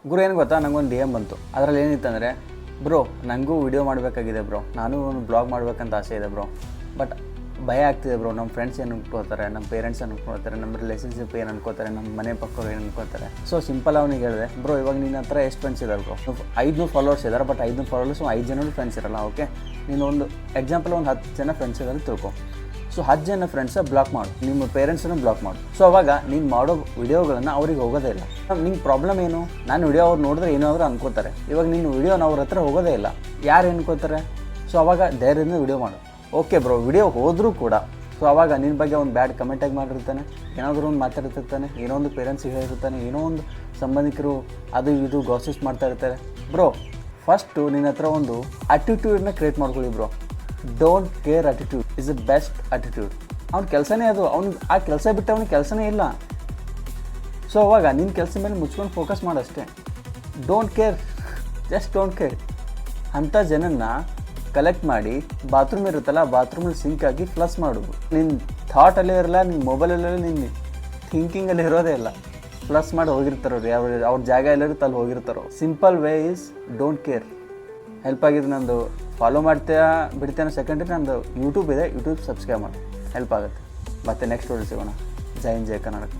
ಗುರು ಏನು ಗೊತ್ತಾ, ನಂಗೊಂದು DM ಬಂತು. ಅದರಲ್ಲಿ ಏನಿತ್ತಂದರೆ, ಬ್ರೋ ನನಗೂ ವಿಡಿಯೋ ಮಾಡಬೇಕಾಗಿದೆ ಬ್ರೋ, ನಾನು ಒಂದು ಬ್ಲಾಗ್ ಮಾಡಬೇಕಂತ ಆಸೆ ಇದೆ ಬ್ರೋ, ಬಟ್ ಭಯ ಆಗ್ತಿದೆ ಬ್ರೋ. ನಮ್ಮ ಫ್ರೆಂಡ್ಸ್ ಏನು ಅನ್ಕೋತಾರೆ, ನಮ್ಮ ಪೇರೆಂಟ್ಸ್ ಏನು ಅನ್ಕೋತಾರೆ, ನಮ್ಮ ರಿಲೇಷನ್ಶಿಪ್ ಏನು ಅನ್ಕೋತಾರೆ, ನಮ್ಮ ಮನೆ ಪಕ್ಕವ್ರು ಏನು ಅನ್ಕೋತಾರೆ. ಸೊ ಸಿಂಪಲ್ ಅವನಿಗೆ ಹೇಳಿದೆ, ಬ್ರೋ ಇವಾಗ ನಿನ್ನ ಹತ್ರ ಎಷ್ಟು ಫ್ರೆಂಡ್ಸ್ ಇದ್ದಾರೆ ಬ್ರೋ? 500 ಫಾಲೋವರ್ಸ್ ಇದ್ದಾರೆ, ಬಟ್ 500 ಫಾಲೋವರ್ಸ್ 5 ಜನರು ಫ್ರೆಂಡ್ಸ್ ಇರಲ್ಲ. ಓಕೆ, ನೀನು ಒಂದು ಎಕ್ಸಾಂಪಲ್ ಒಂದು 10 ಜನ ಫ್ರೆಂಡ್ಸ್ ಇದ್ದಾರೆ ತಿಳ್ಕೊ. ಸೊ 10 ಜನ ಫ್ರೆಂಡ್ಸ ಬ್ಲಾಕ್ ಮಾಡು, ನಿಮ್ಮ ಪೇರೆಂಟ್ಸನ್ನು ಬ್ಲಾಕ್ ಮಾಡು. ಸೊ ಅವಾಗ ನೀನು ಮಾಡೋ ವಿಡಿಯೋಗಳನ್ನು ಅವ್ರಿಗೆ ಹೋಗೋದೇ ಇಲ್ಲ. ನಿಂಗೆ ಪ್ರಾಬ್ಲಮ್ ಏನು? ನಾನು ವಿಡಿಯೋ ಅವ್ರು ನೋಡಿದ್ರೆ ಏನಾದರೂ ಅನ್ಕೋತಾರೆ. ಇವಾಗ ನೀನು ವಿಡಿಯೋನ ಅವ್ರ ಹತ್ರ ಹೋಗೋದೇ ಇಲ್ಲ, ಯಾರು ಅನ್ಕೋತಾರೆ? ಸೊ ಅವಾಗ ಧೈರ್ಯದಿಂದ ವಿಡಿಯೋ ಮಾಡು. ಓಕೆ ಬ್ರೋ, ವಿಡಿಯೋ ಹೋದರೂ ಕೂಡ ಸೊ ಅವಾಗ ನಿನ್ನ ಬಗ್ಗೆ ಒಂದು ಬ್ಯಾಡ್ ಕಮೆಂಟಾಗಿ ಮಾಡಿರ್ತಾನೆ, ಏನಾದರೂ ಒಂದು ಮಾತಾಡ್ತಿರ್ತಾನೆ, ಏನೋ ಒಂದು ಪೇರೆಂಟ್ಸಿಗೆ ಹೇಳಿರ್ತಾನೆ, ಏನೋ ಒಂದು ಸಂಬಂಧಿಕರು ಅದು ಇದು ಗಾಸಿಪ್ಸ್ ಮಾಡ್ತಾ ಇರ್ತಾರೆ. ಬ್ರೋ ಫಸ್ಟು ನಿನ್ನ ಹತ್ರ ಒಂದು ಅಟಿಟ್ಯೂಡನ್ನ ಕ್ರಿಯೇಟ್ ಮಾಡ್ಕೊಳ್ಳಿ bro. Don't care attitude is the best attitude. ಅವ್ನ ಕೆಲಸನೇ ಅದು, ಅವ್ನು ಆ ಕೆಲಸ ಬಿಟ್ಟು ಅವ್ನಿಗೆ ಕೆಲಸನೇ ಇಲ್ಲ. ಸೊ ಅವಾಗ ನಿನ್ನ ಕೆಲಸ ಮೇಲೆ ಮುಚ್ಕೊಂಡು ಫೋಕಸ್ ಮಾಡಷ್ಟೇ. Don't care, just don't care. ಅಂಥ ಜನನ್ನ ಕಲೆಕ್ಟ್ ಮಾಡಿ ಬಾತ್ರೂಮ್ ಇರುತ್ತಲ್ಲ, ಬಾತ್ರೂಮಲ್ಲಿ ಸಿಂಕ್ ಆಗಿ ಫ್ಲಸ್ ಮಾಡೋದು. ನಿನ್ನ ಥಾಟಲ್ಲೇ ಇರಲ್ಲ, ನಿನ್ನ ಮೊಬೈಲಲ್ಲೇ, ನಿನ್ನ ಥಿಂಕಿಂಗಲ್ಲಿ ಇರೋದೇ ಇಲ್ಲ. ಫ್ಲಸ್ ಮಾಡಿ ಹೋಗಿರ್ತಾರೋ ಅವ್ರ ಜಾಗ ಎಲ್ಲಿರುತ್ತೆ ಅಲ್ಲಿ ಹೋಗಿರ್ತಾರೋ. Simple way is don't care. Help ಆಗಿದೆ ನಂದು. ಫಾಲೋ ಮಾಡ್ತೀಯಾ ಬಿಡ್ತೇನೆ ಸೆಕೆಂಡ್ರಿ, ನಂದು ಯೂಟ್ಯೂಬ್ ಇದೆ, ಯೂಟ್ಯೂಬ್ ಸಬ್ಸ್ಕ್ರೈಬ್ ಮಾಡಿ, ಹೆಲ್ಪ್ ಆಗುತ್ತೆ. ಮತ್ತೆ ನೆಕ್ಸ್ಟ್ ವಿಡಿಯೋ ಸಿಗೋಣ. ಜೈ ಹಿಂದ್, ಜೈ ಕರ್ನಾಟಕ.